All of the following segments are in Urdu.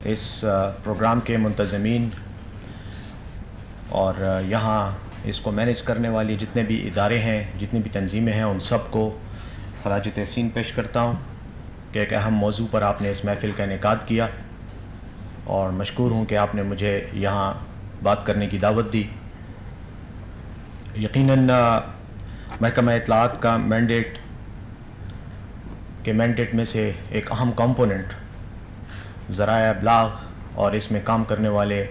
اس پروگرام کے منتظمین اور یہاں اس کو مینیج کرنے والی جتنے بھی ادارے ہیں، جتنی بھی تنظیمیں ہیں، ان سب کو خراج تحسین پیش کرتا ہوں کہ ایک اہم موضوع پر آپ نے اس محفل کا انعقاد کیا، اور مشکور ہوں کہ آپ نے مجھے یہاں بات کرنے کی دعوت دی۔ یقیناً محکمہ اطلاعات کا مینڈیٹ میں سے ایک اہم کمپوننٹ ذرائع ابلاغ اور اس میں کام کرنے والے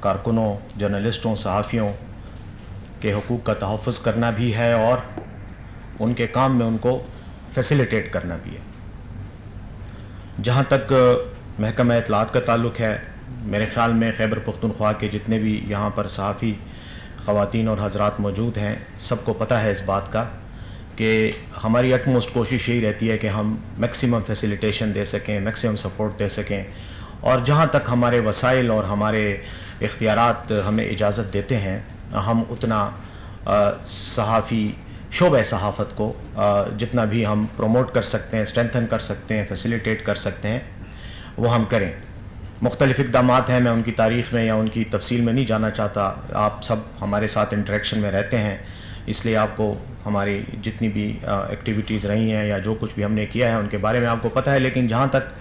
کارکنوں، جرنلسٹوں، صحافیوں کے حقوق کا تحفظ کرنا بھی ہے، اور ان کے کام میں ان کو فیسیلیٹیٹ کرنا بھی ہے۔ جہاں تک محکمہ اطلاعات کا تعلق ہے، میرے خیال میں خیبر پختونخوا کے جتنے بھی یہاں پر صحافی خواتین اور حضرات موجود ہیں، سب کو پتہ ہے اس بات کا کہ ہماری اٹموسٹ کوشش یہی رہتی ہے کہ ہم میکسیمم فیسیلیٹیشن دے سکیں، میکسیمم سپورٹ دے سکیں، اور جہاں تک ہمارے وسائل اور ہمارے اختیارات ہمیں اجازت دیتے ہیں، ہم اتنا صحافی شعبہ صحافت کو جتنا بھی ہم پروموٹ کر سکتے ہیں، اسٹرینتھن کر سکتے ہیں، فیسیلیٹیٹ کر سکتے ہیں، وہ ہم کریں۔ مختلف اقدامات ہیں، میں ان کی تاریخ میں یا ان کی تفصیل میں نہیں جانا چاہتا۔ آپ سب ہمارے ساتھ انٹریکشن میں رہتے ہیں، اس لیے آپ کو ہماری جتنی بھی ایکٹیویٹیز رہی ہیں یا جو کچھ بھی ہم نے کیا ہے ان کے بارے میں آپ کو پتہ ہے۔ لیکن جہاں تک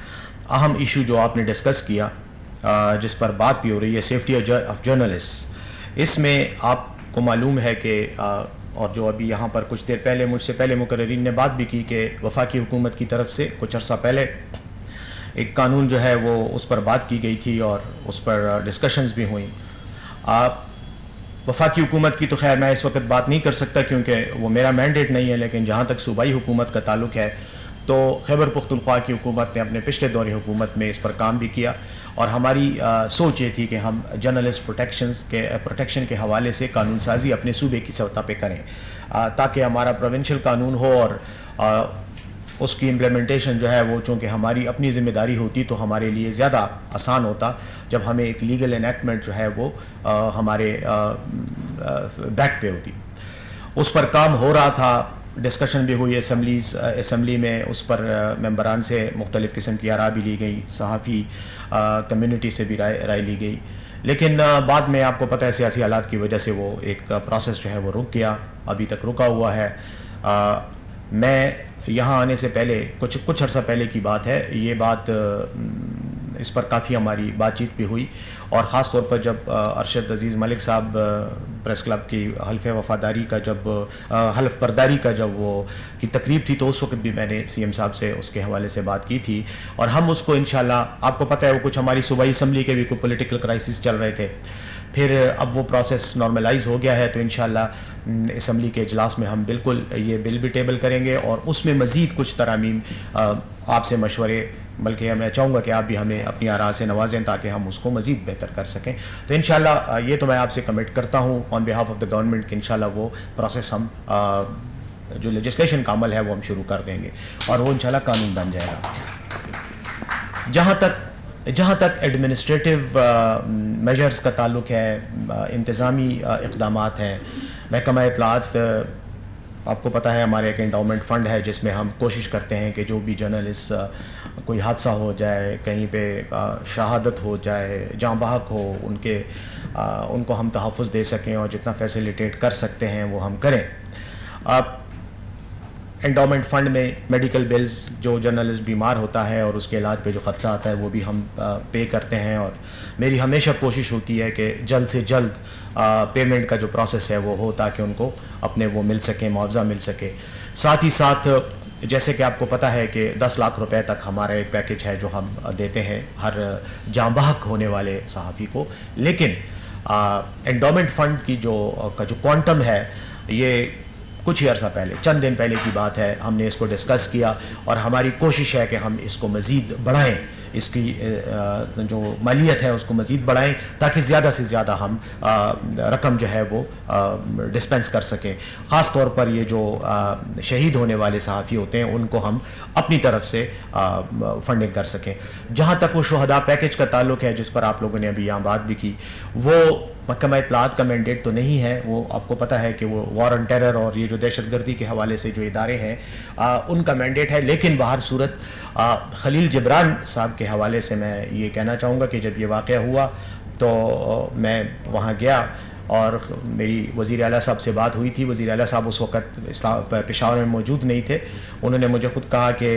اہم ایشو جو آپ نے ڈسکس کیا، جس پر بات بھی ہو رہی ہے، سیفٹی آف جرنلسٹ، اس میں آپ کو معلوم ہے کہ اور جو ابھی یہاں پر کچھ دیر پہلے مجھ سے پہلے مقررین نے بات بھی کی کہ وفاقی حکومت کی طرف سے کچھ عرصہ پہلے ایک قانون جو ہے وہ اس پر بات کی گئی تھی اور اس پر ڈسکشنز بھی ہوئیں۔ وفاقی حکومت کی تو خیر میں اس وقت بات نہیں کر سکتا کیونکہ وہ میرا مینڈیٹ نہیں ہے، لیکن جہاں تک صوبائی حکومت کا تعلق ہے تو خیبر پختونخوا کی حکومت نے اپنے پچھلے دور حکومت میں اس پر کام بھی کیا، اور ہماری سوچ یہ تھی کہ ہم جرنلسٹ پروٹیکشن کے حوالے سے قانون سازی اپنے صوبے کی سطح پہ کریں، تاکہ ہمارا پروونشل قانون ہو اور اس کی امپلیمنٹیشن جو ہے وہ چونکہ ہماری اپنی ذمہ داری ہوتی تو ہمارے لیے زیادہ آسان ہوتا جب ہمیں ایک لیگل انیکٹمنٹ جو ہے وہ ہمارے بیک پہ ہوتی۔ اس پر کام ہو رہا تھا، ڈسکشن بھی ہوئی اسمبلی میں، اس پر ممبران سے مختلف قسم کی آراء بھی لی گئی، صحافی کمیونٹی سے بھی رائے لی گئی، لیکن بعد میں آپ کو پتہ ہے سیاسی حالات کی وجہ سے وہ ایک پروسیس جو ہے وہ رک گیا، ابھی تک رکا ہوا ہے۔ میں یہاں آنے سے پہلے کچھ عرصہ پہلے کی بات ہے، یہ بات اس پر کافی ہماری بات چیت بھی ہوئی، اور خاص طور پر جب ارشد عزیز ملک صاحب پریس کلب کی حلف وفاداری کا حلف برداری کا جب وہ کی تقریب تھی تو اس وقت بھی میں نے سی ایم صاحب سے اس کے حوالے سے بات کی تھی، اور ہم اس کو انشاءاللہ، آپ کو پتہ ہے وہ کچھ ہماری صوبائی اسمبلی کے بھی کوئی پولیٹیکل کرائسس چل رہے تھے، پھر اب وہ پروسیس نارملائز ہو گیا ہے، تو انشاءاللہ اسمبلی کے اجلاس میں ہم بالکل یہ بل بھی ٹیبل کریں گے، اور اس میں مزید کچھ ترامیم آپ سے مشورے، بلکہ میں چاہوں گا کہ آپ بھی ہمیں اپنی آراء سے نوازیں تاکہ ہم اس کو مزید بہتر کر سکیں۔ تو انشاءاللہ یہ تو میں آپ سے کمٹ کرتا ہوں آن بیہاف آف دا گورنمنٹ کہ انشاءاللہ وہ پروسیس ہم جو لیجسلیشن کا عمل ہے وہ ہم شروع کر دیں گے، اور وہ انشاءاللہ قانون بن جائے گا۔ جہاں تک ایڈمنسٹریٹو میجرز کا تعلق ہے، انتظامی اقدامات ہیں، محکمہ اطلاعات، آپ کو پتہ ہے ہمارے ایک انڈاؤمنٹ فنڈ ہے جس میں ہم کوشش کرتے ہیں کہ جو بھی جرنلسٹ کوئی حادثہ ہو جائے، کہیں پہ شہادت ہو جائے، جاں بحق ہو، ان کو ہم تحفظ دے سکیں، اور جتنا فیسیلیٹیٹ کر سکتے ہیں وہ ہم کریں۔ انڈاؤمنٹ فنڈ میں میڈیکل بلز، جو جرنلسٹ بیمار ہوتا ہے اور اس کے علاج پہ جو خرچہ آتا ہے وہ بھی ہم پے کرتے ہیں، اور میری ہمیشہ کوشش ہوتی ہے کہ جلد سے جلد پیمنٹ کا جو پروسیس ہے وہ ہو تاکہ ان کو اپنے وہ مل سکیں، معاوضہ مل سکے۔ ساتھ ہی ساتھ جیسے کہ آپ کو پتہ ہے کہ 10 لاکھ روپے تک ہمارا ایک پیکج ہے جو ہم دیتے ہیں ہر جاں بحق ہونے والے صحافی کو، لیکن انڈاؤمنٹ فنڈ کی جو کوانٹم ہے، یہ کچھ ہی عرصہ پہلے، چند دن پہلے کی بات ہے، ہم نے اس کو ڈسکس کیا، اور ہماری کوشش ہے کہ ہم اس کو مزید بڑھائیں، اس کی جو مالیت ہے اس کو مزید بڑھائیں تاکہ زیادہ سے زیادہ ہم رقم جو ہے وہ ڈسپینس کر سکیں۔ خاص طور پر یہ جو شہید ہونے والے صحافی ہوتے ہیں ان کو ہم اپنی طرف سے فنڈنگ کر سکیں۔ جہاں تک وہ شہداء پیکج کا تعلق ہے جس پر آپ لوگوں نے ابھی یہاں بات بھی کی، وہ محکمہ اطلاعات کا مینڈیٹ تو نہیں ہے، وہ آپ کو پتہ ہے کہ وہ وار آن ٹیرر اور یہ جو دہشت گردی کے حوالے سے جو ادارے ہیں ان کا مینڈیٹ ہے. لیکن بہر صورت خلیل جبران صاحب کے حوالے سے میں یہ کہنا چاہوں گا کہ جب یہ واقعہ ہوا تو میں وہاں گیا اور میری وزیر اعلیٰ صاحب سے بات ہوئی تھی. وزیر اعلیٰ صاحب اس وقت پشاور میں موجود نہیں تھے. انہوں نے مجھے خود کہا کہ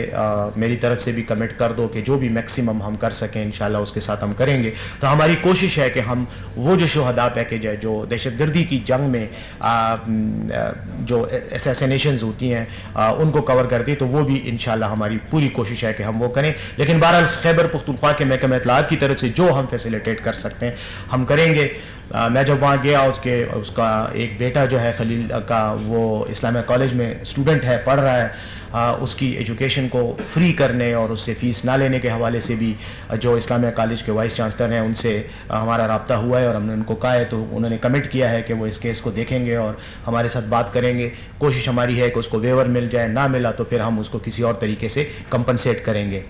میری طرف سے بھی کمٹ کر دو کہ جو بھی میکسیمم ہم کر سکیں انشاءاللہ اس کے ساتھ ہم کریں گے. تو ہماری کوشش ہے کہ ہم وہ جو شہداء پیکیج ہے جو دہشت گردی کی جنگ میں جو اسیسینیشنز ہوتی ہیں ان کو کور کر دی، تو وہ بھی انشاءاللہ ہماری پوری کوشش ہے کہ ہم وہ کریں. لیکن بہرحال خیبر پختونخوا کے محکمہ اطلاعات کی طرف سے جو ہم فیسیلیٹیٹ کر سکتے ہیں ہم کریں گے. میں جب وہاں گیا اس کا ایک بیٹا جو ہے خلیل کا، وہ اسلامیہ کالج میں اسٹوڈنٹ ہے، پڑھ رہا ہے. اس کی ایجوکیشن کو فری کرنے اور اس سے فیس نہ لینے کے حوالے سے بھی جو اسلامیہ کالج کے وائس چانسلر ہیں ان سے ہمارا رابطہ ہوا ہے اور ہم نے ان کو کہا ہے، تو انہوں نے کمٹ کیا ہے کہ وہ اس کیس کو دیکھیں گے اور ہمارے ساتھ بات کریں گے. کوشش ہماری ہے کہ اس کو ویور مل جائے، نہ ملا تو پھر ہم اس کو کسی اور طریقے سے کمپنسیٹ کریں گے.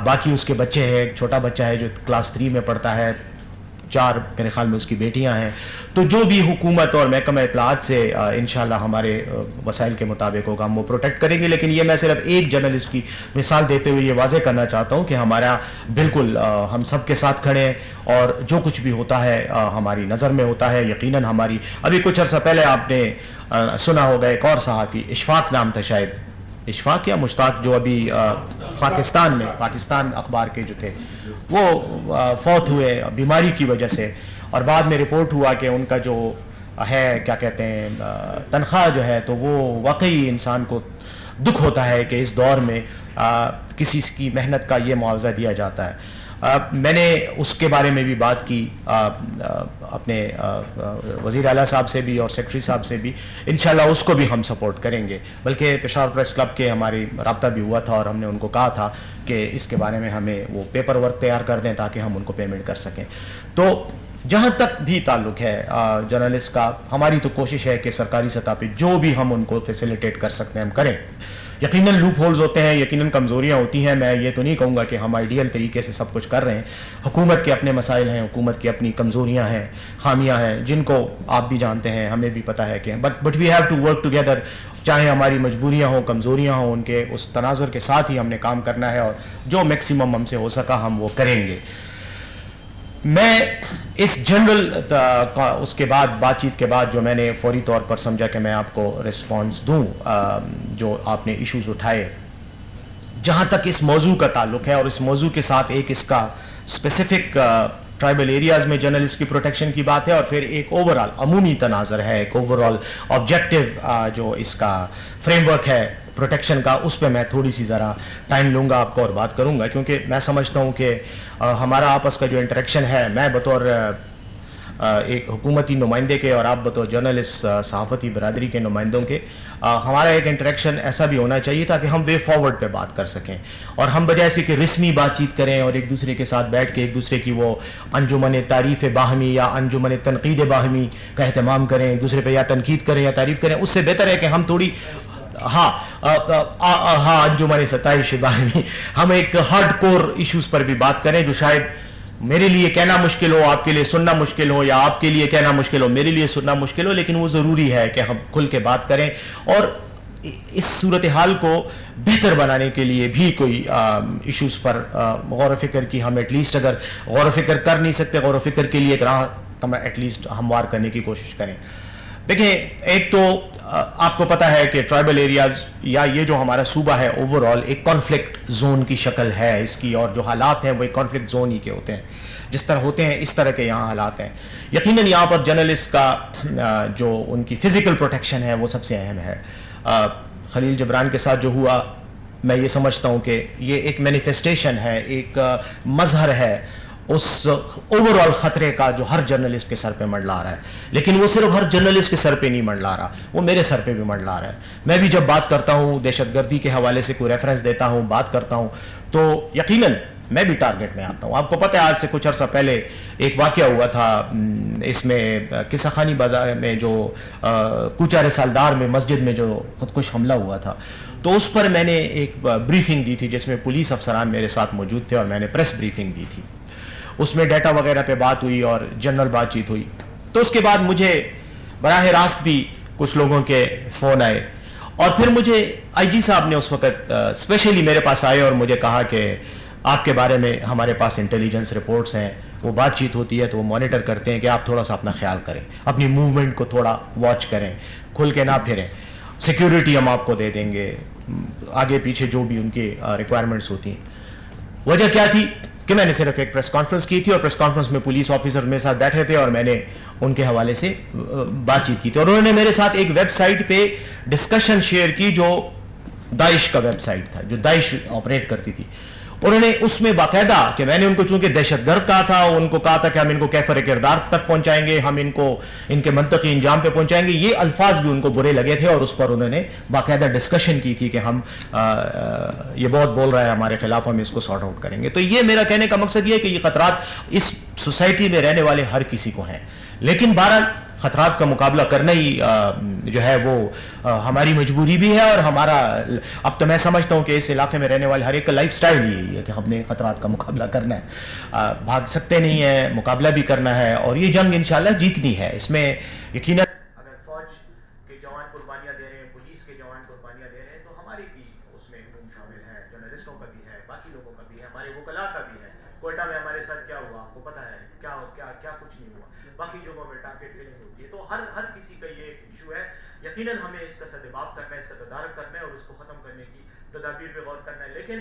باقی اس کے بچے ہیں، ایک چھوٹا بچہ ہے جو کلاس 3 میں پڑھتا ہے، 4 میرے خیال میں اس کی بیٹیاں ہیں. تو جو بھی حکومت اور محکمہ اطلاعات سے انشاءاللہ ہمارے وسائل کے مطابق ہوگا ہم وہ پروٹیکٹ کریں گے. لیکن یہ میں صرف ایک جرنلسٹ کی مثال دیتے ہوئے یہ واضح کرنا چاہتا ہوں کہ ہمارا بالکل ہم سب کے ساتھ کھڑے ہیں اور جو کچھ بھی ہوتا ہے ہماری نظر میں ہوتا ہے. یقیناً ہماری ابھی کچھ عرصہ پہلے آپ نے سنا ہوگا ایک اور صحافی اشفاق نام تھا، شاید اشفاق یا مشتاق، جو ابھی پاکستان اخبار کے جو تھے وہ فوت ہوئے بیماری کی وجہ سے. اور بعد میں رپورٹ ہوا کہ ان کا جو ہے کیا کہتے ہیں تنخواہ جو ہے، تو وہ واقعی انسان کو دکھ ہوتا ہے کہ اس دور میں کسی کی محنت کا یہ معاوضہ دیا جاتا ہے. میں نے اس کے بارے میں بھی بات کی اپنے وزیر اعلیٰ صاحب سے بھی اور سیکرٹری صاحب سے بھی. انشاءاللہ اس کو بھی ہم سپورٹ کریں گے. بلکہ پشاور پریس کلب کے ہماری رابطہ بھی ہوا تھا اور ہم نے ان کو کہا تھا کہ اس کے بارے میں ہمیں وہ پیپر ورک تیار کر دیں تاکہ ہم ان کو پیمنٹ کر سکیں. تو جہاں تک بھی تعلق ہے جرنلسٹ کا، ہماری تو کوشش ہے کہ سرکاری سطح پہ جو بھی ہم ان کو فیسیلیٹیٹ کر سکتے ہیں ہم کریں. یقیناً لوپ ہولز ہوتے ہیں، یقیناً کمزوریاں ہوتی ہیں. میں یہ تو نہیں کہوں گا کہ ہم آئیڈیل طریقے سے سب کچھ کر رہے ہیں. حکومت کے اپنے مسائل ہیں، حکومت کی اپنی کمزوریاں ہیں، خامیاں ہیں، جن کو آپ بھی جانتے ہیں، ہمیں بھی پتہ ہے کہ but we have to work together. چاہے ہماری مجبوریاں ہوں، کمزوریاں ہوں، ان کے اس تناظر کے ساتھ ہی ہم نے کام کرنا ہے اور جو میکسیمم ہم سے ہو سکا ہم وہ کریں گے. میں اس جنرل اس کے بعد بات چیت کے بعد جو میں نے فوری طور پر سمجھا کہ میں آپ کو رسپانس دوں جو آپ نے ایشوز اٹھائے. جہاں تک اس موضوع کا تعلق ہے اور اس موضوع کے ساتھ ایک اس کا اسپیسیفک ٹرائبل ایریاز میں جرنلسٹ کی پروٹیکشن کی بات ہے اور پھر ایک اوورال عمومی تناظر ہے، ایک اوورال آبجیکٹیو جو اس کا فریم ورک ہے پروٹیکشن کا، اس پہ میں تھوڑی سی ذرا ٹائم لوں گا آپ کو اور بات کروں گا. کیونکہ میں سمجھتا ہوں کہ ہمارا آپس کا جو انٹریکشن ہے، میں بطور ایک حکومتی نمائندے کے اور آپ بطور جرنلسٹ صحافتی برادری کے نمائندوں کے، ہمارا ایک انٹریکشن ایسا بھی ہونا چاہیے تاکہ ہم وے فارورڈ پہ بات کر سکیں اور ہم بجائے سے کہ رسمی بات چیت کریں اور ایک دوسرے کے ساتھ بیٹھ کے ایک دوسرے کی وہ انجمن تعریف باہمی یا انجمن تنقید باہمی کا اہتمام کریں، ایک دوسرے پہ یا تنقید کریں یا تعریف کریں. اس سے بہتر ہے کہ ہم تھوڑی انجمن ستائش باہمی ہم ایک ہارڈ کور ایشوز پر بھی بات کریں جو شاید میرے لیے کہنا مشکل ہو، آپ کے لیے سننا مشکل ہو، یا آپ کے لیے کہنا مشکل ہو، میرے لیے سننا مشکل ہو. لیکن وہ ضروری ہے کہ ہم کھل کے بات کریں اور اس صورتحال کو بہتر بنانے کے لیے بھی کوئی ایشوز پر غور و فکر کی ہم ایٹ لیسٹ، اگر غور و فکر کر نہیں سکتے، غور و فکر کے لیے ایک راہ ایٹ لیسٹ ہموار کرنے کی کوشش کریں. دیکھیں، ایک تو آپ کو پتہ ہے کہ ٹرائبل ایریاز یا یہ جو ہمارا صوبہ ہے اوورال ایک کانفلکٹ زون کی شکل ہے اس کی، اور جو حالات ہیں وہ ایک کانفلکٹ زون ہی کے ہوتے ہیں. جس طرح ہوتے ہیں اس طرح کے یہاں حالات ہیں. یقیناً یہاں پر جرنلسٹ کا جو ان کی فزیکل پروٹیکشن ہے وہ سب سے اہم ہے. خلیل جبران کے ساتھ جو ہوا، میں یہ سمجھتا ہوں کہ یہ ایک مینیفیسٹیشن ہے، ایک مظہر ہے اس اوورال خطرے کا جو ہر جرنلسٹ کے سر پہ منڈلا رہا ہے. لیکن وہ صرف ہر جرنلسٹ کے سر پہ نہیں منڈلا رہا، وہ میرے سر پہ بھی منڈلا رہا ہے. میں بھی جب بات کرتا ہوں، دہشت گردی کے حوالے سے کوئی ریفرنس دیتا ہوں، بات کرتا ہوں، تو یقیناً میں بھی ٹارگٹ میں آتا ہوں. آپ کو پتہ ہے آج سے کچھ عرصہ پہلے ایک واقعہ ہوا تھا اس میں قصہ خانی بازار میں جو کوچہ رسالدار میں مسجد میں جو خودکش حملہ ہوا تھا، تو اس پر میں نے ایک بریفنگ دی تھی جس میں پولیس افسران میرے ساتھ موجود تھے اور میں نے پریس بریفنگ دی تھی. اس میں ڈیٹا وغیرہ پہ بات ہوئی اور جنرل بات چیت ہوئی. تو اس کے بعد مجھے براہ راست بھی کچھ لوگوں کے فون آئے اور پھر مجھے آئی جی صاحب نے اس وقت اسپیشلی میرے پاس آئے اور مجھے کہا کہ آپ کے بارے میں ہمارے پاس انٹیلیجنس رپورٹس ہیں, وہ بات چیت ہوتی ہے تو وہ مانیٹر کرتے ہیں کہ آپ تھوڑا سا اپنا خیال کریں, اپنی موومنٹ کو تھوڑا واچ کریں, کھل کے نہ پھریں, سیکیورٹی ہم آپ کو دے دیں گے, آگے پیچھے جو بھی ان کی ریکوائرمنٹس ہوتی ہیں. وجہ کیا تھی کہ میں نے صرف ایک پریس کانفرنس کی تھی اور پریس کانفرنس میں پولیس آفیسر میرے ساتھ بیٹھے تھے اور میں نے ان کے حوالے سے بات چیت کی تھی, اور انہوں نے میرے ساتھ ایک ویب سائٹ پہ ڈسکشن شیئر کی جو داعش کا ویب سائٹ تھا, جو داعش آپریٹ کرتی تھی. انہوں نے اس میں باقاعدہ, کہ میں نے ان کو چونکہ دہشت گرد کہا تھا, ان کو کہا تھا کہ ہم ان کو کیفر کردار تک پہنچائیں گے, ہم ان کو ان کے منطقی انجام پہ پہنچائیں گے, یہ الفاظ بھی ان کو برے لگے تھے اور اس پر انہوں نے باقاعدہ ڈسکشن کی تھی کہ ہم یہ بہت بول رہا ہے ہمارے خلاف, ہم اس کو سارٹ آؤٹ کریں گے. تو یہ میرا کہنے کا مقصد یہ ہے کہ یہ خطرات اس سوسائٹی میں رہنے والے ہر کسی کو ہیں, لیکن بہرحال خطرات کا مقابلہ کرنا ہی جو ہے وہ ہماری مجبوری بھی ہے, اور ہمارا اب تو میں سمجھتا ہوں کہ اس علاقے میں رہنے والے ہر ایک کا لائف سٹائل یہی ہے کہ ہم نے خطرات کا مقابلہ کرنا ہے, بھاگ سکتے نہیں ہیں, مقابلہ بھی کرنا ہے, اور یہ جنگ انشاءاللہ جیتنی ہے. اس میں یقیناً اگر فوج کے جوان قربانیاں دے رہے ہیں, پولیس کے جوان قربانیاں دے رہے ہیں, تو ہماری بھی اس میں شامل ہے, جرنلسٹوں کا بھی ہے, باقی لوگوں کا بھی ہے, ہمارے وکلاء کا بھی ہے. کوئٹہ میں ہمارے ساتھ کیا ہوا آپ کو پتا ہے, کیا کچھ نہیں ہوا, باقی جگہوں میں ٹارگیٹ کلنگ ہوتی ہے. تو ہر کسی کا یہ ایشو ہے. یقیناً ہمیں اس کا سدباب کرنا ہے, اس کا تدارک کرنا ہے اور اس کو ختم کرنے کی تدابیر پہ غور کرنا ہے. لیکن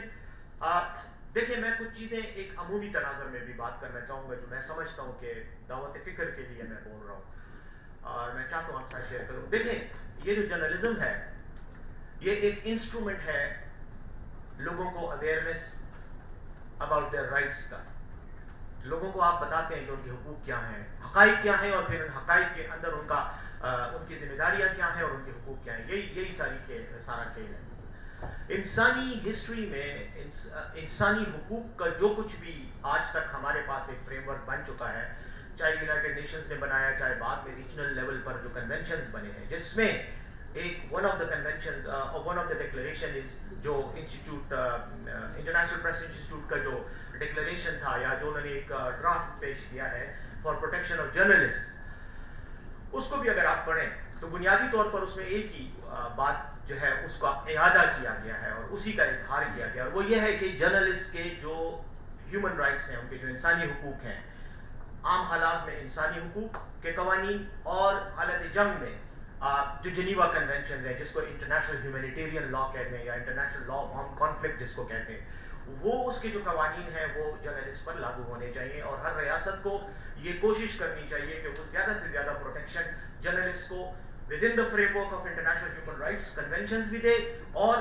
دیکھیں, میں کچھ چیزیں ایک عمومی تناظر میں بھی بات کرنا چاہوں گا جو میں سمجھتا ہوں کہ دعوت فکر کے لیے میں بول رہا ہوں اور میں چاہتا ہوں آپ سے شیئر کروں. دیکھیں, یہ جو جرنلزم ہے یہ ایک انسٹرومنٹ ہے لوگوں کو اویئرنیس اباؤٹ دیئر رائٹس کا. لوگوں کو آپ بتاتے ہیں کہ ان کے حقوق کیا ہیں, حقائق کیا ہیں, اور پھر ان حقائق کے اندر ان کی ذمہ داریاں کیا ہیں اور ان کے حقوق کیا ہیں. یہی سارا کھیل ہے. انسانی ہسٹری میں انسانی حقوق کا جو کچھ بھی آج تک ہمارے پاس ایک فریم ورک بن چکا ہے, چاہے یونائٹڈ نیشنز نے بنایا, چاہے بعد میں ریجنل لیول پر جو کنونشنز بنے ہیں, جس میں ایک one of the conventions one of the declaration is جو انسٹیٹیوٹ انٹرنیشنل پریس انسٹیٹیوٹ کا جو ڈکلیریشن تھا, یا جو انہوں نے ایک ڈرافٹ پیش کیا ہے فار پروٹیکشن آف جرنلسٹ, اس کو بھی اگر آپ پڑھیں تو بنیادی طور پر اس میں ایک ہی بات جو ہے اس کا اعادہ کیا گیا ہے اور اسی کا اظہار کیا گیا, اور وہ یہ ہے کہ جرنلسٹ کے جو ہیومن رائٹس ہیں, ان کے جو انسانی حقوق ہیں, عام حالات میں انسانی حقوق کے قوانین اور حالت جنگ میں جو جنیوا کنونشنز ہیں, جس کو انٹرنیشنل ہیومینیٹیرین لا کہتے ہیں یا international law of armed conflict جس کو کہتے ہیں, وہ اس کے جو قوانین ہیں وہ جرنلسٹ پر لاگو ہونے چاہیے. اور ہر ریاست کو یہ کوشش کرنی چاہیے کہ وہ زیادہ سے زیادہ پروٹیکشن جرنلسٹ کو with in the frame work of international human rights conventions بھی دے, اور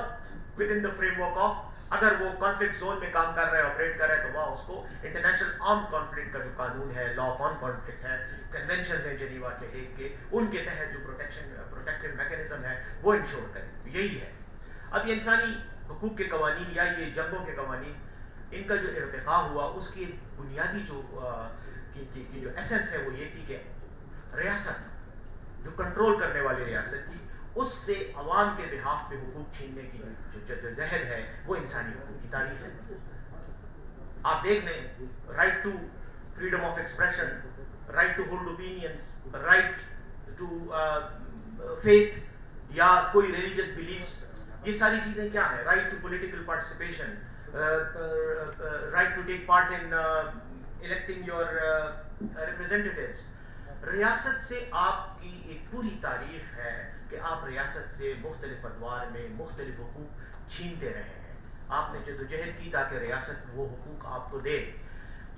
with in the frame work of اگر وہ کانفلکٹ زون میں کام کر رہا ہے, آپریٹ کر رہا ہے, تو وہاں اس کو انٹرنیشنل آرمڈ کانفلکٹ کا جو قانون ہے, لا آف آرمڈ کانفلکٹ ہے, کنونشنز ہیں جنیوا کے ہیگ کے, ان کے تحت جو پروٹیکٹیو میکینزم ہے وہ انشور کریں. یہی ہے. اب یہ انسانی حقوق کے قوانین یا یہ جنگوں کے قوانین, ان کا جو ارتقاء ہوا, اس کی بنیادی جو ایسنس ہے وہ یہ تھی کہ ریاست جو کنٹرول کرنے والی ریاست تھی, اس سے عوام کے بہاف پہ حقوق چھیننے کی جو جدوجہد ہے وہ انسانی حقوق کی تاریخ ہے. آپ دیکھ لیں, right to freedom of expression, right to hold opinions, right to faith یا کوئی ریلیجس بلیفس, یہ ساری چیزیں کیا ہیں, right to political participation, right to take part in electing your representatives. ریاست سے آپ کی ایک پوری تاریخ ہے کہ آپ ریاست سے مختلف ادوار میں مختلف حقوق چھینتے رہے ہیں. آپ نے جدوجہد کی تاکہ ریاست وہ حقوق آپ کو دے.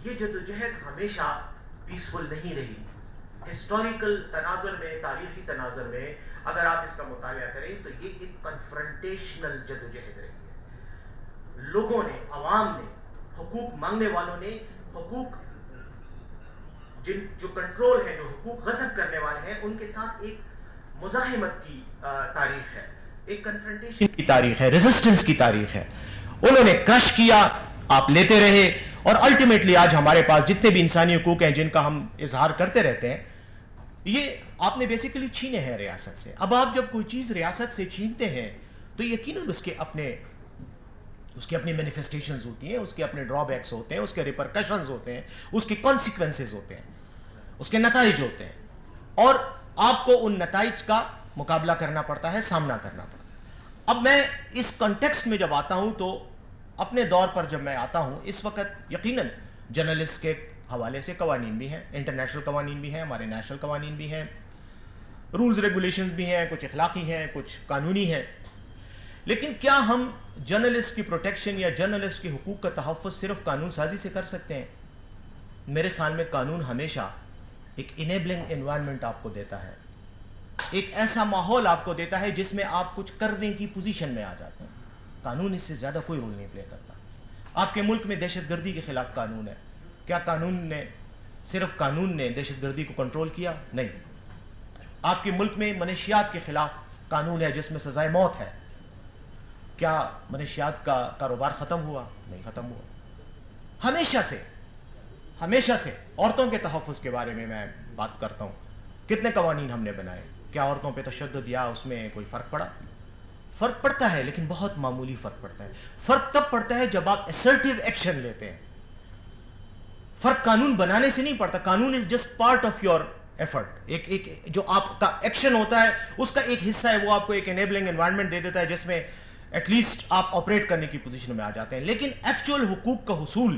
یہ جدوجہد ہمیشہ پیسفل نہیں رہی. ہسٹوریکل تناظر میں, تاریخی تناظر میں اگر آپ اس کا مطالعہ کریں تو یہ ایک کنفرنٹیشنل جدوجہد رہی ہے. لوگوں نے, عوام نے, حقوق مانگنے والوں نے, حقوق جو کنٹرول ہے, جو حقوق غصب کرنے والے ہیں, ان کے ساتھ ایک مزاحمت کی تاریخ ہے, ایک کنفرنٹیشن کی تاریخ ہے, ریزسٹنس کی تاریخ ہے. انہوں نے کرش کیا, آپ لیتے رہے, اور الٹیمیٹلی آج ہمارے پاس جتنے بھی انسانی حقوق ہیں جن کا ہم اظہار کرتے رہتے ہیں, یہ آپ نے بیسیکلی چھینے ہیں ریاست سے. اب آپ جب کوئی چیز ریاست سے چھینتے ہیں تو یقیناً اس کے اپنے مینیفیسٹیشنز ہوتی ہیں, اس کے اپنے ڈرا بیکس ہوتے ہیں, اس کے ریپرکشنز ہوتے ہیں, اس کے کانسیکوینسز ہوتے ہیں, اس کے نتائج ہوتے ہیں. اور آپ کو ان نتائج کا مقابلہ کرنا پڑتا ہے, سامنا کرنا پڑتا ہے. اب میں اس کنٹیکسٹ میں جب آتا ہوں تو اپنے دور پر جب میں آتا ہوں, اس وقت یقیناً جرنلسٹ کے حوالے سے قوانین بھی ہیں, انٹرنیشنل قوانین بھی ہیں, ہمارے نیشنل قوانین بھی ہیں, رولز ریگولیشنز بھی ہیں, کچھ اخلاقی ہیں, کچھ قانونی ہیں. لیکن کیا ہم جرنلسٹ کی پروٹیکشن یا جرنلسٹ کے حقوق کا تحفظ صرف قانون سازی سے کر سکتے ہیں؟ میرے خیال میں قانون ہمیشہ ایک انیبلنگ انوائرمنٹ آپ کو دیتا ہے, ایک ایسا ماحول آپ کو دیتا ہے جس میں آپ کچھ کرنے کی پوزیشن میں آ جاتے ہیں. قانون اس سے زیادہ کوئی رول نہیں پلے کرتا. آپ کے ملک میں دہشت گردی کے خلاف قانون ہے, کیا صرف قانون نے دہشت گردی کو کنٹرول کیا؟ نہیں. آپ کے ملک میں منشیات کے خلاف قانون ہے جس میں سزائے موت ہے, کیا منشیات کا کاروبار ختم ہوا؟ نہیں ختم ہوا. ہمیشہ سے عورتوں کے تحفظ کے بارے میں بات کرتا ہوں, کتنے قوانین ہم نے بنائے, کیا عورتوں پہ تشدد یا اس میں کوئی فرق پڑا؟ فرق پڑتا ہے, لیکن بہت معمولی فرق پڑتا ہے. فرق تب پڑتا ہے جب آپ assertive ایکشن لیتے ہیں. فرق قانون بنانے سے نہیں پڑتا. قانون is just part of your effort. ایک جو آپ کا ایکشن ہوتا ہے اس کا ایک حصہ ہے, وہ آپ کو ایک انیبلنگ انوائرمنٹ دے دیتا ہے جس میں ایٹ لیسٹ آپ آپریٹ کرنے کی پوزیشن میں آ جاتے ہیں. لیکن ایکچوئل حقوق کا حصول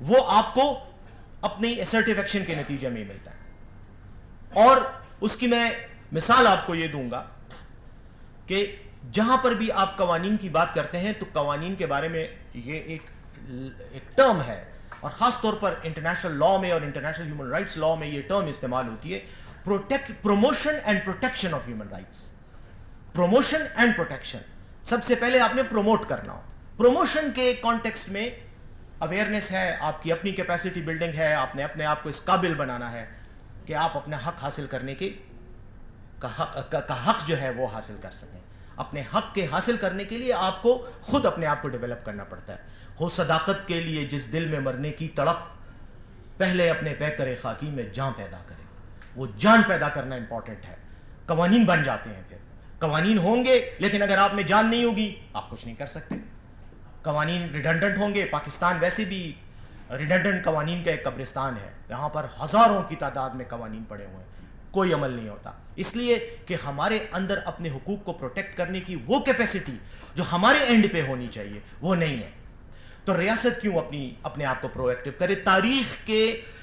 وہ آپ کو اپنی assertive ایکشن کے نتیجے میں ہی ملتا ہے. اور اس کی میں مثال آپ کو یہ دوں گا کہ جہاں پر بھی آپ قوانین کی بات کرتے ہیں تو قوانین کے بارے میں یہ ایک ٹرم ہے, اور خاص طور پر انٹرنیشنل لا میں اور انٹرنیشنل ہیومن رائٹس لا میں یہ ٹرم استعمال ہوتی ہے, promotion and protection of human rights. Promotion and protection, سب سے پہلے آپ نے پروموٹ کرنا ہو. پروموشن کے کانٹیکسٹ میں اویئرنیس ہے, آپ کی اپنی کیپیسٹی بلڈنگ ہے, آپ نے اپنے آپ کو اس قابل بنانا ہے کہ آپ اپنا حق حاصل کرنے کا حق جو ہے وہ حاصل کر سکیں. اپنے حق کے حاصل کرنے کے لیے آپ کو خود اپنے آپ کو ڈیولپ کرنا پڑتا ہے. ہو صداقت کے لیے جس دل میں مرنے کی تڑپ, پہلے اپنے پیکر خاکی میں جان پیدا کرے. وہ جان پیدا کرنا امپورٹنٹ ہے. قوانین بن جاتے ہیں, پھر قوانین ہوں گے, لیکن اگر آپ میں جان نہیں ہوگی آپ کچھ نہیں کر سکتے. قوانین ریڈنڈنٹ ہوں گے. پاکستان ویسے بھی ریڈنڈنٹ قوانین کا ایک قبرستان ہے, یہاں پر ہزاروں کی تعداد میں قوانین پڑے ہوئے ہیں, کوئی عمل نہیں ہوتا. اس لیے کہ ہمارے اندر اپنے حقوق کو پروٹیکٹ کرنے کی وہ کیپیسٹی جو ہمارے اینڈ پہ ہونی چاہیے وہ نہیں ہے. تو ریاست کیوں اپنے آپ کو پرو ایکٹیو کرے؟ تاریخ کے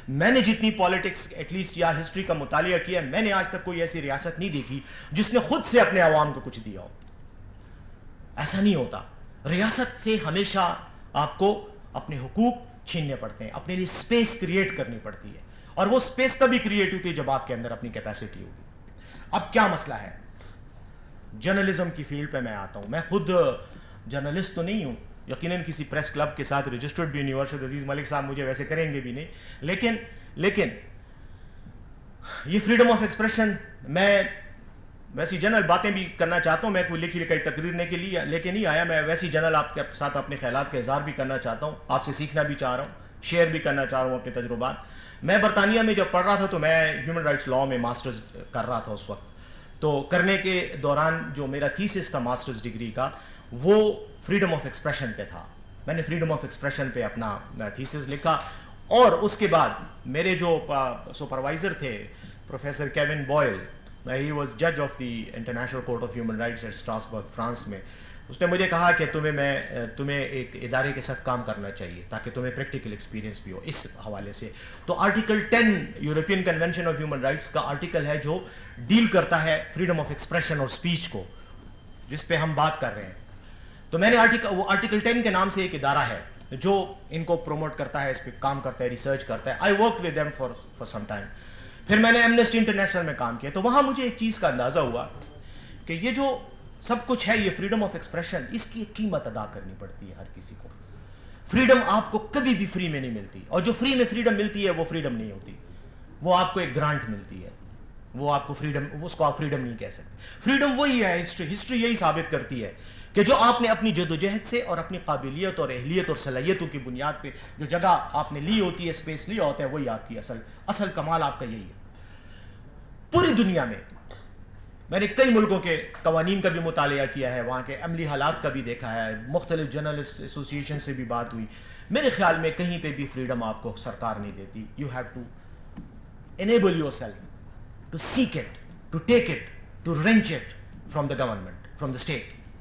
میں نے جتنی پالیٹکس ایٹ لیسٹ یا ہسٹری کا مطالعہ کیا, میں نے آج تک کوئی ایسی ریاست نہیں دیکھی جس نے خود سے اپنے عوام کو کچھ دیا ہو. ایسا نہیں ہوتا. ریاست سے ہمیشہ آپ کو اپنے حقوق چھیننے پڑتے ہیں, اپنے لیے اسپیس کریٹ کرنی پڑتی ہے, اور وہ اسپیس تبھی کریٹ ہوتی ہے جب آپ کے اندر اپنی کیپیسٹی ہوگی. اب کیا مسئلہ ہے جرنلزم کی فیلڈ پہ میں آتا ہوں. میں خود جرنلسٹ تو نہیں ہوں, یقیناً کسی پریس کلب کے ساتھ رجسٹرڈ بھی نہیں, ارشد عزیز ملک صاحب مجھے ویسے کریں گے بھی نہیں, لیکن یہ فریڈم آف ایکسپریشن, میں ویسی جنرل باتیں بھی کرنا چاہتا ہوں. میں کوئی لکھی لکھائی تقریر کے لیے لے کے نہیں آیا, میں ویسی جنرل آپ کے ساتھ اپنے خیالات کا اظہار بھی کرنا چاہتا ہوں, آپ سے سیکھنا بھی چاہ رہا ہوں, شیئر بھی کرنا چاہ رہا ہوں اپنے تجربات. میں برطانیہ میں جب پڑھ رہا تھا تو میں ہیومن رائٹس لا میں ماسٹرز کر رہا تھا اس وقت. تو کرنے کے دوران جو میرا تھیسس تھا ماسٹرز ڈگری کا وہ فریڈم آف ایکسپریشن پہ تھا. میں نے فریڈم آف ایکسپریشن پہ اپنا تھیسس لکھا, اور اس کے بعد میرے جو سپروائزر تھے professor Kevin Boyle, he was جج of the International Court of human Rights at Strasbourg France میں, اس نے مجھے کہا کہ تمہیں ایک ادارے کے ساتھ کام کرنا چاہیے تاکہ تمہیں پریکٹیکل ایکسپیرینس بھی ہو اس حوالے سے. تو article 10 European convention of human rights کا آرٹیکل ہے جو ڈیل کرتا ہے فریڈم آف ایکسپریشن اور اسپیچ کو, جس پہ ہم بات کر رہے ہیں. تو میں نے وہ آرٹیکل 10 کے نام سے ایک ادارہ ہے جو ان کو پروموٹ کرتا ہے, اس پہ کام کرتا ہے, ریسرچ کرتا ہے. I work with them for some time. پھر میں نے ایمنسٹی انٹرنیشنل میں کام کیا, تو وہاں مجھے ایک چیز کا اندازہ ہوا کہ یہ جو سب کچھ ہے, یہ فریڈم آف ایکسپریشن, اس کی ایک قیمت ادا کرنی پڑتی ہے ہر کسی کو. فریڈم آپ کو کبھی بھی فری میں نہیں ملتی, اور جو فری میں فریڈم ملتی ہے وہ فریڈم نہیں ہوتی, وہ آپ کو ایک گرانٹ ملتی ہے, وہ آپ کو فریڈم, اس کو آپ فریڈم نہیں کہہ سکتے. فریڈم وہی ہے, ہسٹری یہی ثابت کرتی ہے کہ جو آپ نے اپنی جدوجہد سے اور اپنی قابلیت اور اہلیت اور صلاحیتوں کی بنیاد پہ جو جگہ آپ نے لی ہوتی ہے, اسپیس لیا ہوتا ہے, وہی آپ کی اصل کمال آپ کا یہی ہے. پوری دنیا میں نے کئی ملکوں کے قوانین کا بھی مطالعہ کیا ہے, وہاں کے عملی حالات کا بھی دیکھا ہے, مختلف جرنلسٹ ایسوسیشن سے بھی بات ہوئی. میرے خیال میں کہیں پہ بھی فریڈم آپ کو سرکار نہیں دیتی. You have to enable yourself to seek it, to take it, to wrench it from the government, from the state.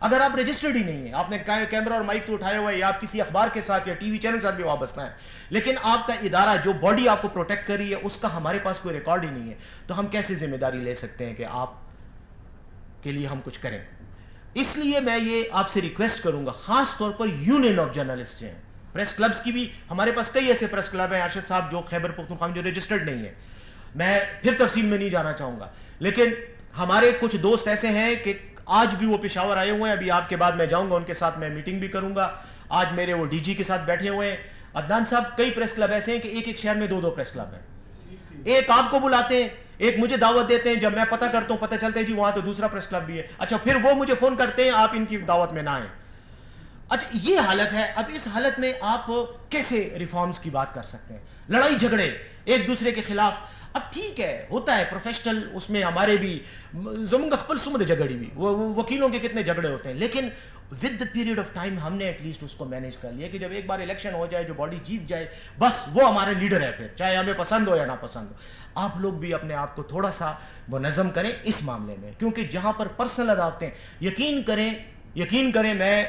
اگر آپ رجسٹرڈ ہی نہیں ہیں, آپ نے کیمرہ اور مائک تو اٹھایا ہوا ہے, یا آپ کسی اخبار کے ساتھ یا ٹی وی چینل کے ساتھ بھی وابستہ ہیں, لیکن آپ کا ادارہ جو باڈی آپ کو پروٹیکٹ کر رہی ہے اس کا ہمارے پاس کوئی ریکارڈ ہی نہیں ہے, تو ہم کیسے ذمہ داری لے سکتے ہیں کہ آپ کے لیے ہم کچھ کریں؟ اس لیے میں یہ آپ سے ریکویسٹ کروں گا, خاص طور پر یونین آف جرنلسٹ ہیں, پریس کلبز کی بھی ہمارے پاس کئی ایسے پریس کلب ہیں ارشد صاحب جو خیبر پختونخوا میں جو رجسٹرڈ نہیں ہے, میں پھر تفصیل میں نہیں جانا چاہوں گا, لیکن ہمارے کچھ دوست ایسے ہیں کہ آج بھی وہ پشاور آئے ہوئے ہیں, ابھی آپ کے بعد میں جاؤں گا ان کے ساتھ, میں میٹنگ بھی کروں گا, آج میرے وہ ڈی جی کے ساتھ بیٹھے ہوئے ہیں. عدنان صاحب, کئی پریس کلب ایسے ہیں کہ ایک ایک شہر میں 2 پریس کلب ہیں, ایک آپ کو بلاتے ہیں, ایک مجھے دعوت دیتے ہیں, جب میں پتہ کرتا ہوں پتہ چلتا ہے جی وہاں تو دوسرا پریس کلب بھی ہے, اچھا پھر وہ مجھے فون کرتے ہیں آپ ان کی دعوت میں نہ آئیں. اچھا یہ حالت ہے. اب اس حالت میں آپ کیسے ریفارمز کی بات کر سکتے ہیں؟ لڑائی جھگڑے ایک دوسرے کے خلاف, اب ٹھیک ہے ہوتا ہے پروفیشنل, اس میں ہمارے بھی زمانہ خپل سمر جھگڑی بھی, وکیلوں کے کتنے جھگڑے ہوتے ہیں, لیکن with the period of time ہم نے ایٹ لیسٹ اس کو مینیج کر لیا کہ جب ایک بار الیکشن ہو جائے, جو باڈی جیت جائے, بس وہ ہمارے لیڈر ہے, پھر چاہے ہمیں پسند ہو یا نہ پسند ہو. آپ لوگ بھی اپنے آپ کو تھوڑا سا منظم کریں اس معاملے میں, کیونکہ جہاں پر پرسنل عداوتیں, یقین کریں میں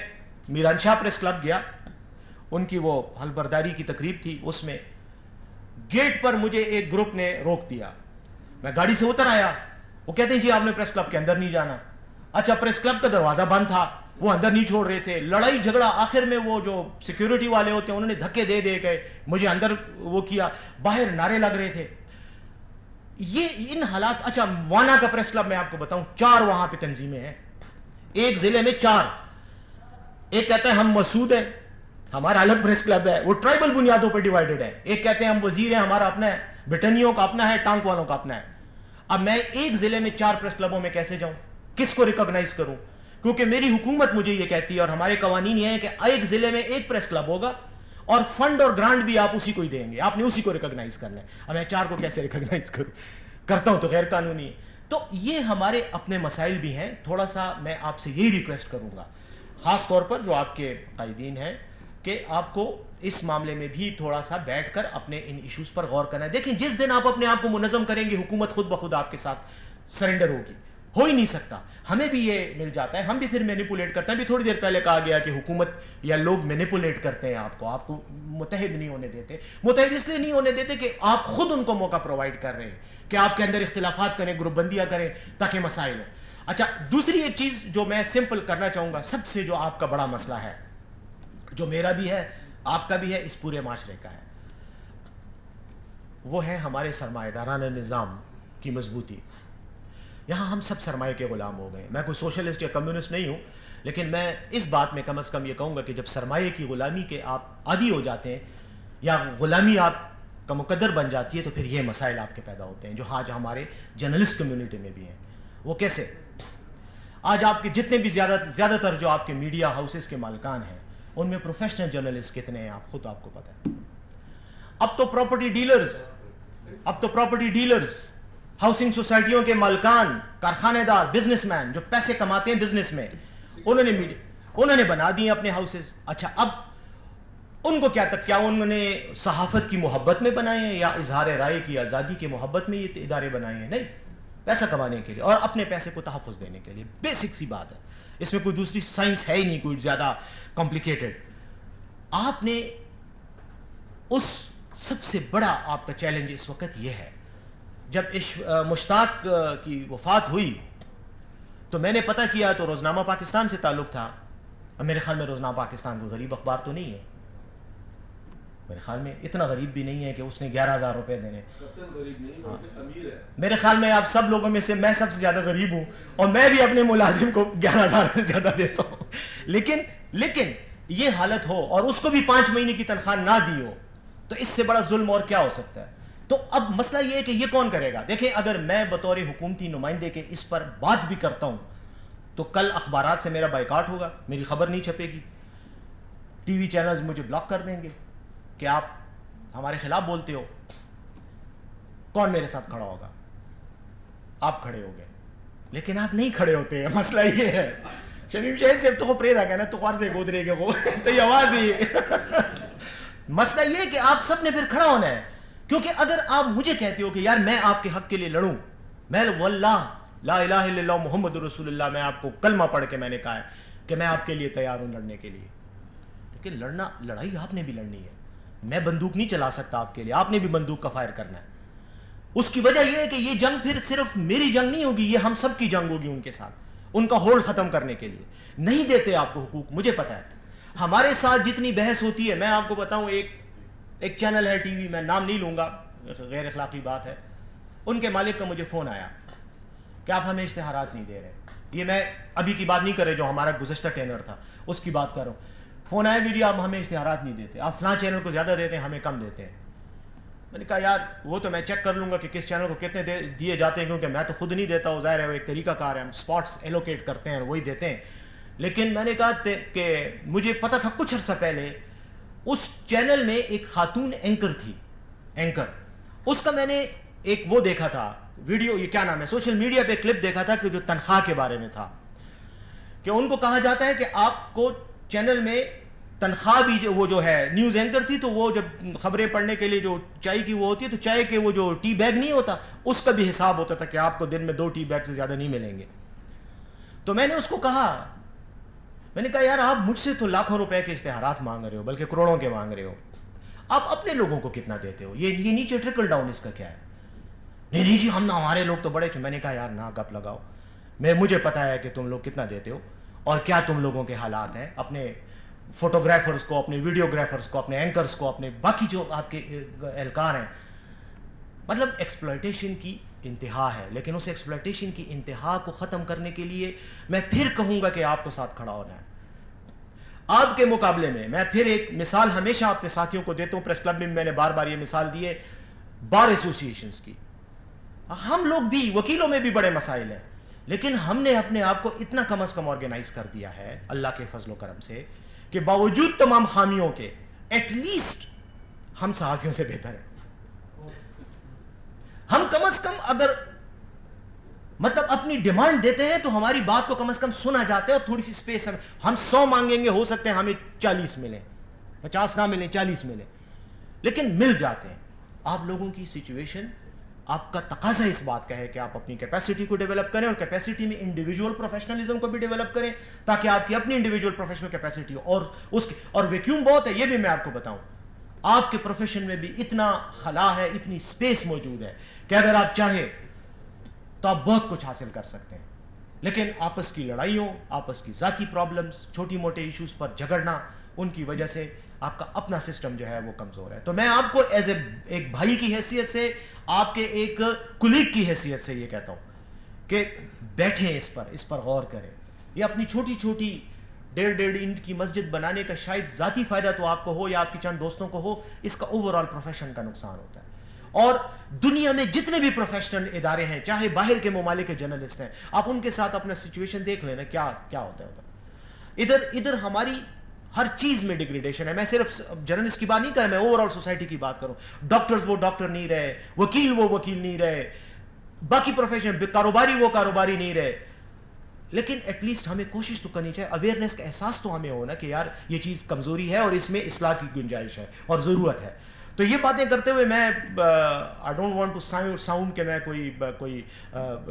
میران شاہ پریس کلب گیا, ان کی وہ حلبرداری کی تقریب تھی, اس میں گیٹ پر مجھے ایک گروپ نے روک دیا, میں گاڑی سے اتر آیا, وہ کہتے ہیں جی آپ نے پریس کلب کے اندر نہیں جانا. اچھا پریس کلب کا دروازہ بند تھا, وہ اندر نہیں چھوڑ رہے تھے, لڑائی جھگڑا, آخر میں وہ جو سیکیورٹی والے ہوتے ہیں انہوں نے دھکے دے گئے, مجھے اندر وہ کیا, باہر نعرے لگ رہے تھے. یہ ان حالات. اچھا وانا کا پریس کلب میں آپ کو بتاؤں, 4 وہاں پہ تنظیمیں ہیں, ایک ضلع میں 4. ایک کہتا ہے ہم مسعود ہیں, ہمارا الگ پریس کلب ہے, وہ ٹرائبل بنیادوں پر ڈیوائیڈڈ ہے. ایک کہتے ہیں ہم وزیر ہیں, ہمارا اپنا ہے, بٹنیوں کا اپنا ہے, ٹانک والوں کا اپنا ہے. اب میں ایک ضلع میں 4 پریس کلبوں میں کیسے جاؤں, کس کو ریکگنائز کروں؟ کیونکہ میری حکومت مجھے یہ کہتی ہے اور ہمارے قوانین یہ ہیں کہ ایک ضلع میں 1 پریس کلب ہوگا اور فنڈ اور گرانٹ بھی آپ اسی کو ہی دیں گے, آپ نے اسی کو ریکگنائز کرنا ہے. اب میں 4 کو کیسے ریکگنائز کروں, کرتا ہوں تو غیر قانونی ہے. تو یہ ہمارے اپنے مسائل بھی ہیں. تھوڑا سا میں آپ سے یہی ریکویسٹ کروں گا, خاص طور پر جو آپ کے قائدین ہیں, کہ آپ کو اس معاملے میں بھی تھوڑا سا بیٹھ کر اپنے ان ایشوز پر غور کرنا ہے. دیکھیں جس دن آپ اپنے آپ کو منظم کریں گے, حکومت خود بخود آپ کے ساتھ سرنڈر ہوگی. ہو ہی نہیں سکتا. ہمیں بھی یہ مل جاتا ہے, ہم بھی پھر مینیپولیٹ کرتے ہیں. ابھی تھوڑی دیر پہلے کہا گیا کہ حکومت یا لوگ مینیپولیٹ کرتے ہیں آپ کو متحد نہیں ہونے دیتے. متحد اس لیے نہیں ہونے دیتے کہ آپ خود ان کو موقع پرووائڈ کر رہے ہیں کہ آپ کے اندر اختلافات کریں, گروپ بندیاں کریں تاکہ مسائل ہوں. اچھا دوسری ایک چیز جو میں سمپل کرنا چاہوں گا, سب سے جو آپ کا بڑا مسئلہ ہے, جو میرا بھی ہے آپ کا بھی ہے, اس پورے معاشرے کا ہے, وہ ہے ہمارے سرمایہ دارانہ نظام کی مضبوطی. یہاں ہم سب سرمایہ کے غلام ہو گئے. میں کوئی سوشلسٹ یا کمیونسٹ نہیں ہوں, لیکن میں اس بات میں کم از کم یہ کہوں گا کہ جب سرمایہ کی غلامی کے آپ عادی ہو جاتے ہیں یا غلامی آپ کا مقدر بن جاتی ہے, تو پھر یہ مسائل آپ کے پیدا ہوتے ہیں جو آج ہمارے جرنلسٹ کمیونٹی میں بھی ہیں. وہ کیسے؟ آج آپ کے جتنے بھی زیادہ تر جو آپ کے میڈیا ہاؤسز کے مالکان ہیں, ان میں پروفیشنل جرنلسٹ کتنے ہیں آپ کو پتہ ہے. اب تو پراپرٹی ڈیلرز, ہاؤسنگ سوسائٹیوں کے مالکان, کارخانے دار, بزنس مین جو پیسے کماتے ہیں بزنس میں, انہوں نے بنا دیے اپنے ہاؤسز. اچھا اب ان کو کیا انہوں نے صحافت کی محبت میں بنائے ہیں یا اظہار رائے کی آزادی کے محبت میں یہ ادارے بنائے ہیں؟ نہیں, پیسہ کمانے کے لیے اور اپنے پیسے کو تحفظ دینے کے لیے. بیسک سی بات ہے, اس میں کوئی دوسری سائنس ہے ہی نہیں, کوئی زیادہ کمپلیکیٹڈ. آپ نے اس سب سے بڑا آپ کا چیلنج اس وقت یہ ہے, جب مشتاق کی وفات ہوئی تو میں نے پتہ کیا تو روزنامہ پاکستان سے تعلق تھا. اب میرے خیال میں روزنامہ پاکستان کوئی غریب اخبار تو نہیں ہے, میرے خیال میں اتنا غریب بھی نہیں ہے کہ اس نے 11,000 روپے دینے. میرے خیال میں آپ سب لوگوں میں سے میں سب سے زیادہ غریب ہوں, اور میں بھی اپنے ملازم کو 11,000 سے زیادہ دیتا ہوں. لیکن یہ حالت ہو اور اس کو بھی 5 مہینے کی تنخواہ نہ دی ہو, تو اس سے بڑا ظلم اور کیا ہو سکتا ہے؟ تو اب مسئلہ یہ ہے کہ یہ کون کرے گا؟ دیکھیں اگر میں بطور حکومتی نمائندے کے اس پر بات بھی کرتا ہوں تو کل اخبارات سے میرا بائیکاٹ ہوگا, میری خبر نہیں چھپے گی, ٹی وی چینلز مجھے بلاک کر دیں گے کہ آپ ہمارے خلاف بولتے ہو. کون میرے ساتھ کھڑا ہوگا؟ آپ کھڑے ہو گئے, لیکن آپ نہیں کھڑے ہوتے ہیں. مسئلہ یہ ہے شمیم شہید سے تو پریدا کہنا تو خوار سے گودرے گے وہ تو یہ آواز ہی. مسئلہ یہ ہے کہ آپ سب نے پھر کھڑا ہونا ہے, کیونکہ اگر آپ مجھے کہتے ہو کہ یار میں آپ کے حق کے لیے لڑوں, میں واللہ لا الہ الا اللہ محمد رسول اللہ, میں آپ کو کلمہ پڑھ کے میں نے کہا ہے, کہ میں آپ کے لیے تیار ہوں لڑنے کے لیے. لیکن لڑائی آپ نے بھی لڑنی ہے. میں بندوق نہیں چلا سکتا آپ کے لیے, آپ نے بھی بندوق کا فائر کرنا ہے. اس کی وجہ یہ ہے کہ یہ جنگ پھر صرف میری جنگ نہیں ہوگی, یہ ہم سب کی جنگ ہوگی ان کے ساتھ, ان کا ہولڈ ختم کرنے کے لیے. نہیں دیتے آپ کو حقوق, مجھے پتا ہے. ہمارے ساتھ جتنی بحث ہوتی ہے, میں آپ کو بتاؤں, ایک چینل ہے ٹی وی, میں نام نہیں لوں گا, غیر اخلاقی بات ہے, ان کے مالک کا مجھے فون آیا کہ آپ ہمیں اشتہارات نہیں دے رہے. یہ میں ابھی کی بات نہیں کر رہے, جو ہمارا گزشتہ ٹینر تھا اس کی بات کر رہا ہوں. فون آیا کہ جی آپ ہمیں اشتہارات نہیں دیتے, آپ فلاں چینل کو زیادہ دیتے ہیں, ہمیں کم دیتے ہیں. میں نے کہا یار وہ تو میں چیک کر لوں گا کہ کس چینل کو کتنے دیے جاتے ہیں, کیونکہ میں تو خود نہیں دیتا ہوں, ظاہر ہے وہ ایک طریقہ کار ہے, ہم اسپاٹس ایلوکیٹ کرتے ہیں اور وہی دیتے ہیں. لیکن میں نے کہا کہ مجھے پتا تھا کچھ عرصہ پہلے اس چینل میں ایک خاتون اینکر تھی, اس کا میں نے ایک وہ دیکھا تھا ویڈیو, یہ کیا نام ہے, سوشل میڈیا پہ کلپ دیکھا تھا کہ جو تنخواہ کے بارے میں تھا, کہ ان کو کہا جاتا ہے کہ آپ کو چینل میں تنخواہ بھی, وہ جو ہے نیوز اینکر تھی, تو وہ جب خبریں پڑھنے کے لیے جو چائے کی وہ ہوتی ہے, تو چائے کے وہ جو ٹی بیگ نہیں ہوتا, اس کا بھی حساب ہوتا تھا کہ آپ کو دن میں 2 ٹی بیگ سے زیادہ نہیں ملیں گے. تو میں نے اس کو کہا, میں نے کہا یار آپ مجھ سے تو لاکھوں روپے کے اشتہارات مانگ رہے ہو, بلکہ کروڑوں کے مانگ رہے ہو, آپ اپنے لوگوں کو کتنا دیتے ہو؟ یہ نیچے ٹرکل ڈاؤن اس کا کیا ہے؟ نہیں جی ہمارے لوگ تو بڑے. میں نے کہا یار نہ گپ لگاؤ, مجھے پتا ہے کہ تم لوگ کتنا دیتے ہو اور کیا تم لوگوں کے حالات ہیں. اپنے فوٹوگرافرز کو, اپنے ویڈیوگرافرز کو, اپنے اینکرز کو, اپنے باقی جو آپ کے اہلکار ہیں, مطلب ایکسپلائٹیشن کی انتہا ہے. لیکن اس ایکسپلائٹیشن کی انتہا کو ختم کرنے کے لیے میں پھر کہوں گا کہ آپ کو ساتھ کھڑا ہونا ہے. آپ کے مقابلے میں میں پھر ایک مثال ہمیشہ اپنے ساتھیوں کو دیتا ہوں, پریس کلب میں نے بار بار یہ مثال دی ہے بار ایسوسیشنز کی. ہم لوگ بھی, وکیلوں میں بھی بڑے مسائل ہیں, لیکن ہم نے اپنے آپ کو اتنا کم از کم آرگنائز کر دیا ہے اللہ کے فضل و کرم سے کہ باوجود تمام خامیوں کے ایٹ لیسٹ ہم صحافیوں سے بہتر ہیں. ہم کم از کم اگر مطلب اپنی ڈیمانڈ دیتے ہیں تو ہماری بات کو کم از کم سنا جاتا ہے, اور تھوڑی سی اسپیس. ہم 100 مانگیں گے, ہو سکتے ہیں ہمیں 40 ملیں, 50 نہ ملیں, 40 ملیں, لیکن مل جاتے ہیں. آپ لوگوں کی سچویشن, آپ کا تقاضا اس بات کا ہے کہ آپ اپنی کیپیسٹی کو ڈیولپ کریں, اور کیپیسٹی میں انڈیویجول پروفیشنلزم کو بھی ڈیولپ کریں, تاکہ آپ کی اپنی انڈیویجول پروفیشنل کیپیسٹی ہو. اور ویکیوم بہت ہے, یہ بھی میں آپ کو بتاؤں, آپ کے پروفیشن میں بھی اتنا خلا ہے, اتنی اسپیس موجود ہے کہ اگر آپ چاہیں تو آپ بہت کچھ حاصل کر سکتے ہیں. لیکن آپس کی لڑائیوں, آپس کی ذاتی پرابلمز, چھوٹی موٹے ایشوز پر جھگڑنا, ان کی وجہ سے آپ کا اپنا سسٹم جو ہے وہ کمزور ہے. تو میں آپ کو ایز ایک بھائی کی حیثیت سے, آپ کے ایک کلیگ کی حیثیت سے یہ کہتا ہوں کہ بیٹھیں اس پر غور کریں. یہ اپنی چھوٹی چھوٹی 1.5 اینٹ کی مسجد بنانے کا شاید ذاتی فائدہ تو آپ کو ہو یا آپ کی چند دوستوں کو ہو, اس کا اوور آل پروفیشن کا نقصان ہوتا ہے. اور دنیا میں جتنے بھی پروفیشنل ادارے ہیں, چاہے باہر کے ممالک کے جرنلسٹ ہیں, آپ ان کے ساتھ اپنا سچویشن دیکھ لینا کیا ہوتا ہے ادھر ہماری ہر چیز میں ڈیگریڈیشن ہے. میں صرف جرنلسٹ کی بات نہیں کر رہا, میں اوور آل سوسائٹی کی بات کروں. ڈاکٹرز وہ ڈاکٹر نہیں رہے, وکیل وہ وکیل نہیں رہے, باقی پروفیشن کاروباری وہ کاروباری نہیں رہے. لیکن ایٹ لیسٹ ہمیں کوشش تو کرنی چاہیے, اویئرنیس کا احساس تو ہمیں ہونا کہ یار یہ چیز کمزوری ہے اور اس میں اصلاح کی گنجائش ہے اور ضرورت ہے. تو یہ باتیں کرتے ہوئے میں I don't want to sound کہ میں کوئی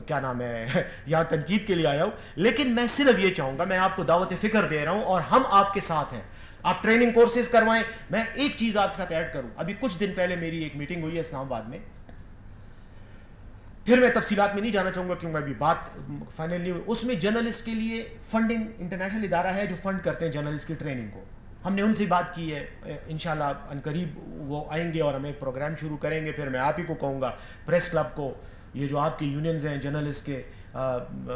کیا نام ہے یہاں تنقید کے لیے آیا ہوں, لیکن میں صرف یہ چاہوں گا, میں آپ کو دعوت فکر دے رہا ہوں اور ہم آپ کے ساتھ ہیں. آپ ٹریننگ کورسز کروائیں. میں ایک چیز آپ کے ساتھ ایڈ کروں, ابھی کچھ دن پہلے میری ایک میٹنگ ہوئی ہے اسلام آباد میں, پھر میں تفصیلات میں نہیں جانا چاہوں گا کیونکہ ابھی بات فائنل نہیں ہوئی. اس میں جرنلسٹ کے لیے فنڈنگ, انٹرنیشنل ادارہ ہے جو فنڈ کرتے ہیں جرنلسٹ کی ٹریننگ کو. ہم نے ان سے بات کی ہے, انشاءاللہ عنقریب وہ آئیں گے اور ہم ایک پروگرام شروع کریں گے. پھر میں آپ ہی کو کہوں گا, پریس کلب کو, یہ جو آپ کی یونینز ہیں جرنلسٹ کے,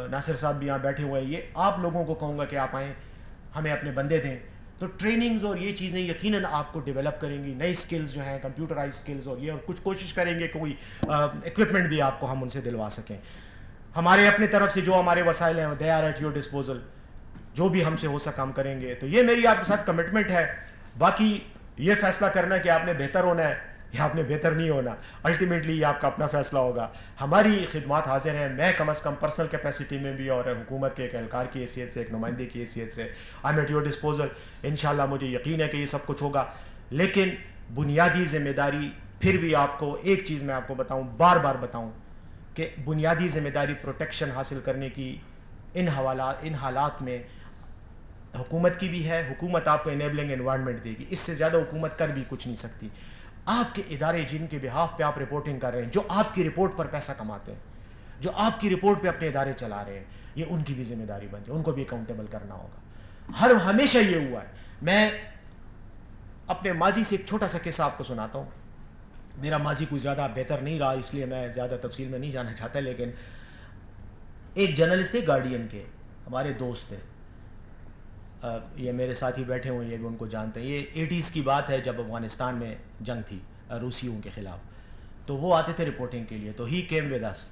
ناصر صاحب بھی یہاں بیٹھے ہوئے ہیں, یہ آپ لوگوں کو کہوں گا کہ آپ آئیں, ہمیں اپنے بندے دیں. تو ٹریننگز اور یہ چیزیں یقیناً آپ کو ڈیولپ کریں گی, نئی سکلز جو ہیں کمپیوٹرائز سکلز, اور یہ, اور کچھ کوشش کریں گے کوئی اکوپمنٹ بھی آپ کو ہم ان سے دلوا سکیں. ہمارے اپنی طرف سے جو ہمارے وسائل ہیں they are at your disposal, جو بھی ہم سے ہو سکا ہم کریں گے. تو یہ میری آپ کے ساتھ کمٹمنٹ ہے. باقی یہ فیصلہ کرنا کہ آپ نے بہتر ہونا ہے یا آپ نے بہتر نہیں ہونا, الٹیمیٹلی یہ آپ کا اپنا فیصلہ ہوگا. ہماری خدمات حاضر ہیں. میں کم از کم پرسنل کیپیسٹی میں بھی اور حکومت کے ایک اہلکار کی حیثیت سے, ایک نمائندے کی حیثیت سے, I am at your disposal. انشاءاللہ مجھے یقین ہے کہ یہ سب کچھ ہوگا. لیکن بنیادی ذمہ داری, پھر بھی آپ کو ایک چیز میں آپ کو بتاؤں, بار بار بتاؤں, کہ بنیادی ذمہ داری پروٹیکشن حاصل کرنے کی ان حالات میں حکومت کی بھی ہے, حکومت آپ کو انیبلنگ انوائرمنٹ دے گی, اس سے زیادہ حکومت کر بھی کچھ نہیں سکتی. آپ کے ادارے جن کے بہاف پہ آپ رپورٹنگ کر رہے ہیں, جو آپ کی رپورٹ پر پیسہ کماتے ہیں, جو آپ کی رپورٹ پہ اپنے ادارے چلا رہے ہیں, یہ ان کی بھی ذمہ داری بنتی ہے, ان کو بھی اکاؤنٹیبل کرنا ہوگا. ہمیشہ یہ ہوا ہے. میں اپنے ماضی سے ایک چھوٹا سا قصہ آپ کو سناتا ہوں. میرا ماضی کوئی زیادہ بہتر نہیں رہا, اس لیے میں زیادہ تفصیل میں نہیں جانا چاہتا, لیکن ایک جرنلسٹ تھے گارڈین کے, ہمارے دوست تھے, یہ میرے ساتھ ہی بیٹھے ہوئے, یہ بھی ان کو جانتے ہیں. یہ 80s کی بات ہے جب افغانستان میں جنگ تھی روسیوں کے خلاف, تو وہ آتے تھے رپورٹنگ کے لیے, تو ہی کیم ود اس.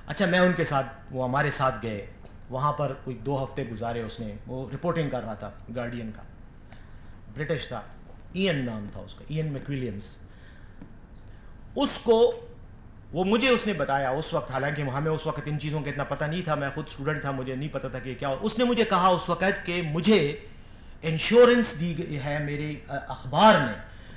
اچھا میں ان کے ساتھ, وہ ہمارے ساتھ گئے وہاں پر, کوئی 2 ہفتے گزارے اس نے. وہ رپورٹنگ کر رہا تھا گارڈین کا, برٹش تھا, این نام تھا اس کا, این میکویلیمز. اس کو وہ مجھے اس نے بتایا اس وقت, حالانکہ ہمیں اس وقت ان چیزوں کا اتنا پتہ نہیں تھا, میں خود اسٹوڈنٹ تھا, مجھے نہیں پتہ تھا کہ کیا. اس نے مجھے کہا اس وقت کہ مجھے انشورنس دی گئی ہے میرے اخبار میں,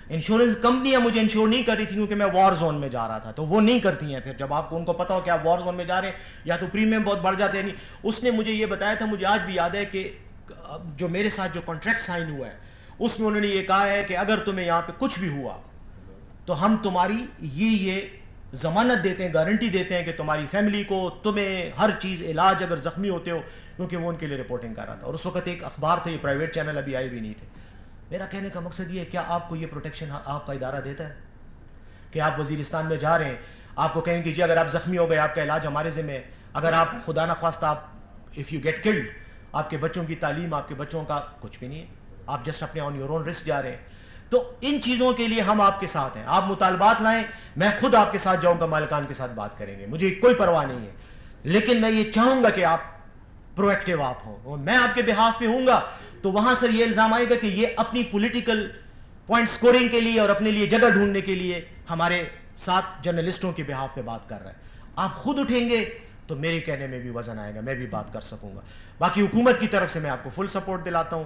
انشورنس کمپنیاں مجھے انشور نہیں کر رہی تھی کیونکہ میں وار زون میں جا رہا تھا, تو وہ نہیں کرتی ہیں. پھر جب آپ کو ان کو پتہ ہو کہ آپ وار زون میں جا رہے ہیں, یا تو پریمیم بہت بڑھ جاتے ہیں. نہیں, اس نے مجھے یہ بتایا تھا, مجھے آج بھی یاد ہے کہ جو میرے ساتھ جو کانٹریکٹ سائن ہوا ہے اس میں انہوں نے یہ کہا ہے کہ اگر تمہیں یہاں پہ کچھ بھی ہوا تو ہم تمہاری یہ ضمانت دیتے ہیں, گارنٹی دیتے ہیں کہ تمہاری فیملی کو, تمہیں ہر چیز, علاج اگر زخمی ہوتے ہو, کیونکہ وہ ان کے لیے رپورٹنگ کر رہا تھا. اور اس وقت ایک اخبار تھا, یہ پرائیویٹ چینل ابھی آئے بھی نہیں تھے. میرا کہنے کا مقصد یہ ہے, کیا آپ کو یہ پروٹیکشن آپ کا ادارہ دیتا ہے کہ آپ وزیرستان میں جا رہے ہیں, آپ کو کہیں کہ جی اگر آپ زخمی ہو گئے آپ کا علاج ہمارے ذمہ ہے, اگر آپ خدا نخواستہ آپ اف یو گیٹ کلڈ, آپ کے بچوں کی تعلیم, آپ کے بچوں کا کچھ بھی نہیں ہے, آپ جسٹ اپنے آن یور اون رسک جا رہے ہیں. تو ان چیزوں کے لیے ہم آپ کے ساتھ ہیں. آپ مطالبات لائیں, میں خود آپ کے ساتھ جاؤں گا, مالکان کے ساتھ بات کریں گے, مجھے کوئی پرواہ نہیں ہے, لیکن میں یہ چاہوں گا کہ آپ پرو ایکٹیو آپ ہوں. میں آپ کے بہاف پہ ہوں گا تو وہاں سے یہ الزام آئے گا کہ یہ اپنی پولیٹیکل پوائنٹ سکورنگ کے لیے اور اپنے لیے جگہ ڈھونڈنے کے لیے ہمارے ساتھ جرنلسٹوں کے بہاف پہ بات کر رہا ہے. آپ خود اٹھیں گے تو میرے کہنے میں بھی وزن آئے گا, میں بھی بات کر سکوں گا. باقی حکومت کی طرف سے میں آپ کو فل سپورٹ دلاتا ہوں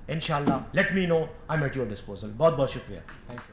انشاءاللہ. Let me know, I am at your disposal. بہت بہت شکریہ. Thank you.